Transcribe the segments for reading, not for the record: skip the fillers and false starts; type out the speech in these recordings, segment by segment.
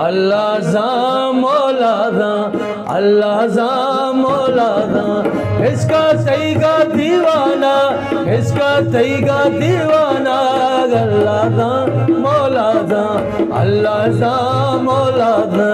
अल्लाह सा मौला दा अल्लाह सा मौला दा इसका सही का दीवाना इसका सही का दीवाना अल्लाह दा मौला दा अल्लाह सा मौला दा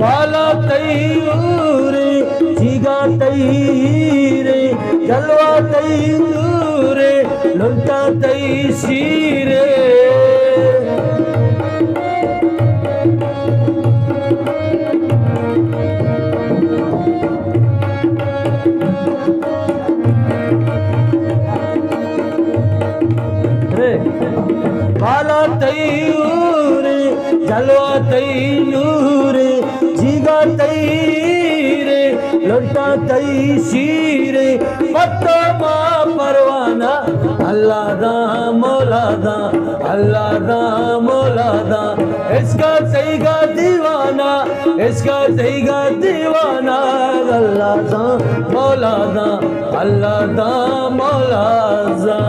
बाला तैयूरे जीगा तैरे जलवा तैयूरे लुंटा तैसीरे बाला तैयूरे जलवा तैयूरे जीगा तैरे लुंटा तैसीरे पत्तो मा परवाना अल्लाह दा मौला दा अल्लाह दा मौला दा इसका सही का दीवाना इसका सही का दीवाना अल्लाह दा मौला दा अल्लाह दा मौला दा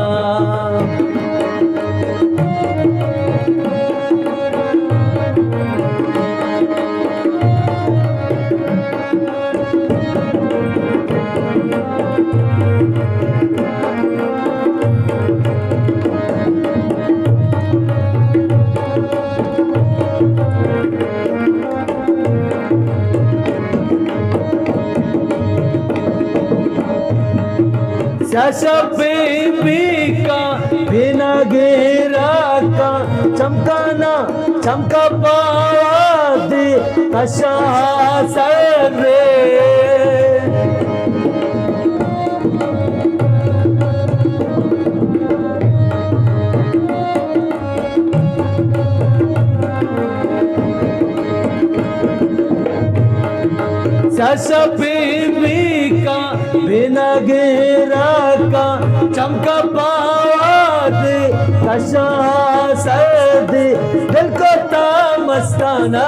बीबी का बिना घेरा का चमकाना चमका पावा दे कशा सर रे बीबी का बिना घेरा का चमका पाद कशा सर्द दिल को मस्ताना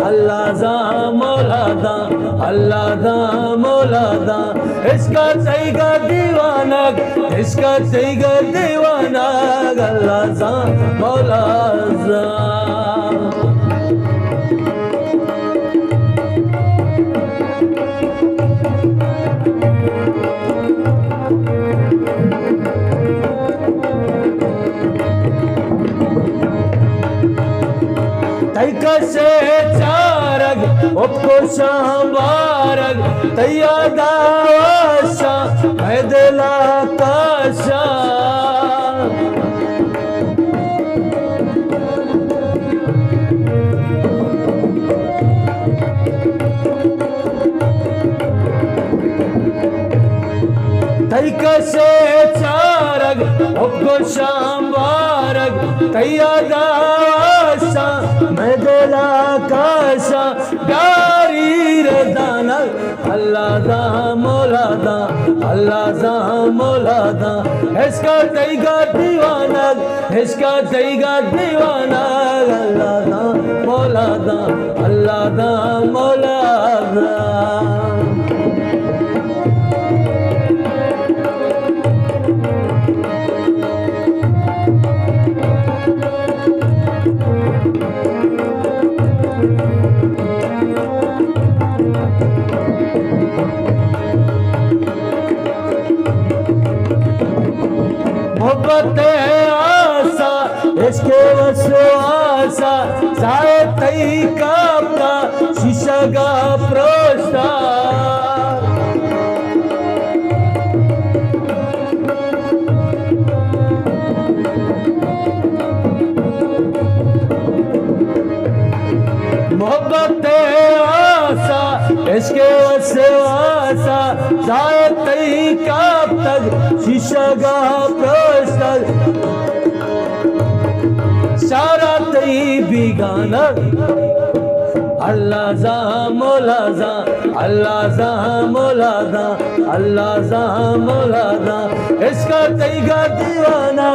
अल्लाह दा मौला दा अल्लाह दा मौला दा इसका सही का दीवाना इसका सही का दीवाना अल्लाह दा मौला दा तैकसे चारग ओको शाबारग तैयादाशा हैदला काशा तैकसे चारग ओको शाबारग तैयादाशा मैदला काशा गारी रदाना अल्लाह दा मौला दा अल्लाह दा मौला दा इसका तैगा दीवाना इसका तैगा दीवाना अल्लाह दा मौला दा अल्लाह दा मौला दा मोहब्बत आसा इसके वसवासा साए तई का शीशा का प्रोस्ता मोहब्बत आसा इसके वसवासा साए तई का तक शीशा का प्रोस्ता सारा तई बिगाना अल्लाह जा मौला जा, अल्लाह जा मौला जा, अल्लाह जा मौला जा। इसका तईगा दीवाना,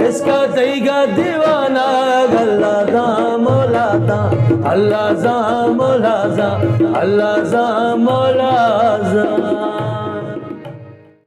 इसका तईगा दीवाना, अल्लाह जा मौला जा, अल्लाह जा मौला जा, अल्लाह जा मौला जा।